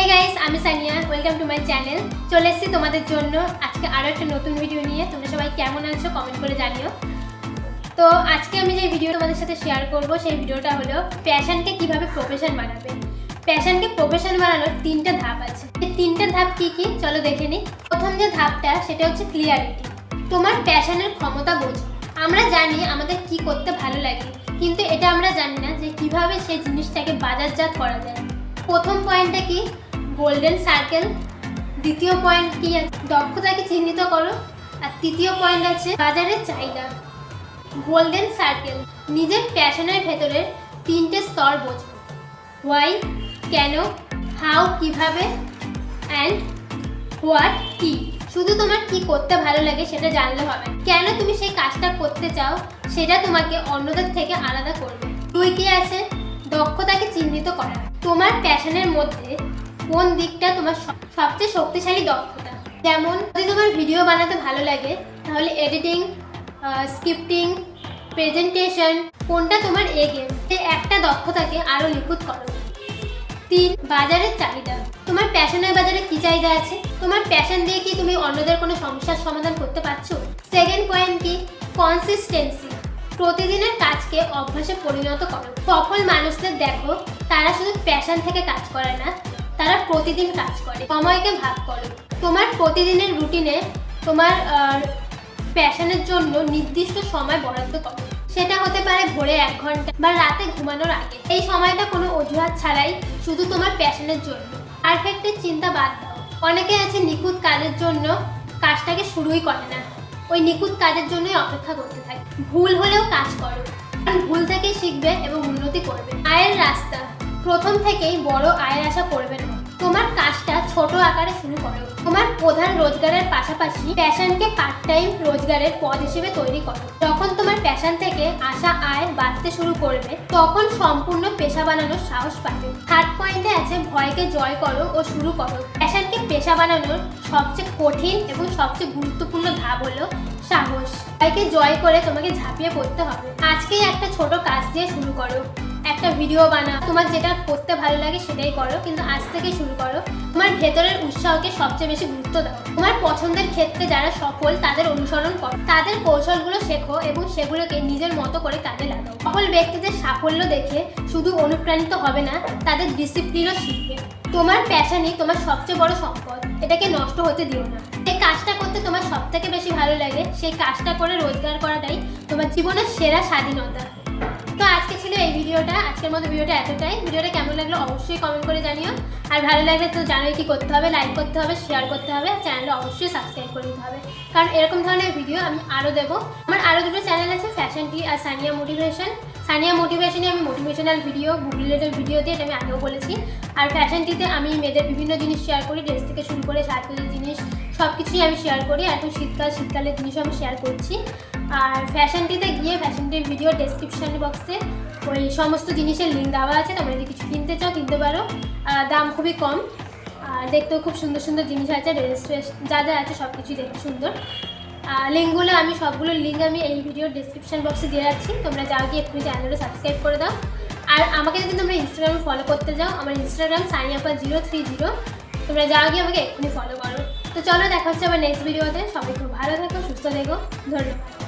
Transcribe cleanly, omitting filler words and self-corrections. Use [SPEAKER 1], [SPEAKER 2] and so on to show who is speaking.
[SPEAKER 1] Hey guys আমি Sania welcome to my channel. চলে এসেছি তোমাদের জন্য আজকে আরো একটা নতুন ভিডিও নিয়ে। তোমরা সবাই কেমন আছো কমেন্ট করে জানিও। তো আজকে আমি যে ভিডিও তোমাদের সাথে শেয়ার করব সেই ভিডিওটা হলো প্যাশনকে কিভাবে প্রফেশন বানাবে। প্যাশনকে প্রফেশন বানানোর তিনটা ধাপ আছে। এই তিনটা ধাপ কি কি চলো দেখে নিই। প্রথম যে ধাপটা সেটা হচ্ছে ক্লিয়ারিটি। তোমার প্যাশনের ক্ষমতা বোঝো। আমরা জানি আমাদের কি করতে ভালো লাগে, কিন্তু এটা আমরা জানি না যে কিভাবে সেই জিনিসটাকে বাজারজাত করা যায়। প্রথম পয়েন্টটা কি গোল্ডেন সার্কেল, দ্বিতীয় পয়েন্ট কি দক্ষতাকে চিহ্নিত করো, আর তৃতীয় পয়েন্ট আছে বাজারের চাহিদা। গোল্ডেন সার্কেল নিজের প্যাশনের ভেতরে তিনটে স্তর বোঝো। হোয়াই কেন, হাউ কিভাবে, অ্যান্ড হোয়াট কি। শুধু তোমার কি করতে ভালো লাগে সেটা জানলে হবে, কেন তুমি সেই কাজটা করতে চাও সেটা তোমাকে অন্যদের থেকে আলাদা করবে। দুই কি আছে দক্ষতাকে চিহ্নিত করা। তোমার প্যাশনের মধ্যে কোন দিকটা তোমার সবচেয়ে শক্তিশালী দক্ষতা। যেমন যদি তোমার ভিডিও বানাতে ভালো লাগে তাহলে এডিটিং, স্ক্রিপ্টিং, প্রেজেন্টেশন কোনটা তোমার এ গেম। এই একটা দক্ষতাকে আরও নিখুঁত করো। 3 বাজারের চাহিদা। তোমার প্যাশনের বাজারে কি চাহিদা আছে, তোমার প্যাশন দিয়ে কি তুমি অন্যদের কোনো সমস্যার সমাধান করতে পারছো। সেকেন্ড পয়েন্ট কি কনসিস্টেন্সি। প্রতিদিনের কাজকে অভ্যাসে পরিণত করো। সফল মানুষদের দেখো তারা শুধু প্যাশন থেকে কাজ করে না, তারা প্রতিদিন কাজ করে। সময়কে ভাগ করো। তোমার প্রতিদিনের রুটিনে তোমার প্যাশনের জন্য নির্দিষ্ট সময় বরাদ্দ করো। সেটা হতে পারে ভোরে 1 ঘন্টা বা রাতে ঘুমানোর আগে। এই সময়টা কোনো অজুহাত ছাড়াই শুধু তোমার প্যাশনের জন্য। পারফেক্টের চিন্তা বাদ দাও। অনেকে আছে নিখুঁত কাজের জন্য কাজটাকে শুরুই করে না, ওই নিখুঁত কাজের জন্যই অপেক্ষা করতে থাকে। ভুল হলেও কাজ করো, কারণ ভুল থেকেই শিখবে এবং উন্নতি করবে। আয়ের রাস্তা। প্রথম থেকেই বড় আয়ের আশা করবে না, তোমার কাজটা ছোট আকারে শুরু করো। তোমার প্রধান রোজগারের পাশাপাশি প্যাশনকে পার্ট টাইম রোজগারের পথ হিসেবে তৈরি করো। যখন তোমার প্যাশন থেকে আসা আয় বাড়তে শুরু করবে তখন সম্পূর্ণ পেশা বানানোর সাহস পাবে। থার্ড পয়েন্টে আছে ভয়কে জয় করো ও শুরু করো। প্যাশনকে পেশা বানানোর সবচেয়ে কঠিন এবং সবচেয়ে গুরুত্বপূর্ণ ধাপ হলো সাহস। ভয়কে জয় করে তোমাকে ঝাঁপিয়ে পড়তে হবে। আজকেই একটা ছোট কাজ দিয়ে শুরু করো। একটা ভিডিও বানাও, তোমার যেটা করতে ভালো লাগে সেটাই করো, কিন্তু আজ থেকে শুরু করো। তোমার ভেতরের উৎসাহকে সবচেয়ে বেশি গুরুত্ব দাও। তোমার পছন্দের ক্ষেত্রে যারা সফল তাদের অনুসরণ করো, তাদের কৌশলগুলো শেখো এবং সেগুলোকে নিজের মতো করে কাজে লাগাও। সফল ব্যক্তিদের সাফল্য দেখে শুধু অনুপ্রাণিত হবে না, তাদের ডিসিপ্লিনও শিখবে। তোমার প্যাশনই তোমার সবচেয়ে বড় সম্পদ, এটাকে নষ্ট হতে দিও না। এই কাজটা করতে তোমার সবথেকে বেশি ভালো লাগে সেই কাজটা করে রোজগার করাটাই তোমার জীবনের সেরা স্বাধীনতা। তো আজকে ছিল এই ভিডিওটা। আজকের মতো ভিডিওটা এতটাই। ভিডিওটা কেমন লাগলো অবশ্যই কমেন্ট করে জানিও। আর ভালো লাগলে তো জানোই কি করতে হবে, লাইক করতে হবে, শেয়ার করতে হবে, চ্যানেলটা অবশ্যই সাবস্ক্রাইব করে দিতে হবে, কারণ এরকম ধরনের ভিডিও আমি আরও দেবো। আমার আরও দুটো চ্যানেল আছে, ফ্যাশন টি আর সানিয়া মোটিভেশন। সানিয়া মোটিভেশনে আমি মোটিভেশনাল ভিডিও, বুক রিলেটেড ভিডিও দিয়ে, এটা আমি আগেও বলেছি। আর ফ্যাশন টিতে আমি মেয়েদের বিভিন্ন জিনিস শেয়ার করি, ড্রেস থেকে শুরু করে সার্কেলের জিনিস সব কিছুই আমি শেয়ার করি। এখন শীতকালের জিনিসও আমি শেয়ার করছি। আর ফ্যাশনটিতে গিয়ে ফ্যাশনটির ভিডিও ডেসক্রিপশন বক্সে ওই সমস্ত জিনিসের লিঙ্ক দেওয়া আছে। তোমরা যদি কিছু কিনতে চাও কিনতে পারো, দাম খুবই কম। আর দেখতেও খুব সুন্দর সুন্দর জিনিস আছে, ড্রেস যা যা আছে সব কিছুই দেখতে সুন্দর। লিঙ্কগুলো আমি সবগুলোর লিঙ্ক আমি এই ভিডিওর ডেসক্রিপশন বক্সে দিয়ে রাখছি। তোমরা যাও গিয়ে এক্ষুনি চ্যানেলটা সাবস্ক্রাইব করে দাও। আর আমাকে যদি তোমরা ইনস্টাগ্রামে ফলো করতে যাও, আমার ইনস্টাগ্রাম saniapa030, তোমরা যাও গিয়ে আমাকে এক্ষুনি ফলো করো। তো চলো দেখা হচ্ছে আবার নেক্সট ভিডিওতে। সবাই খুব ভালো থেকো, সুস্থ থেকো, ধন্যবাদ।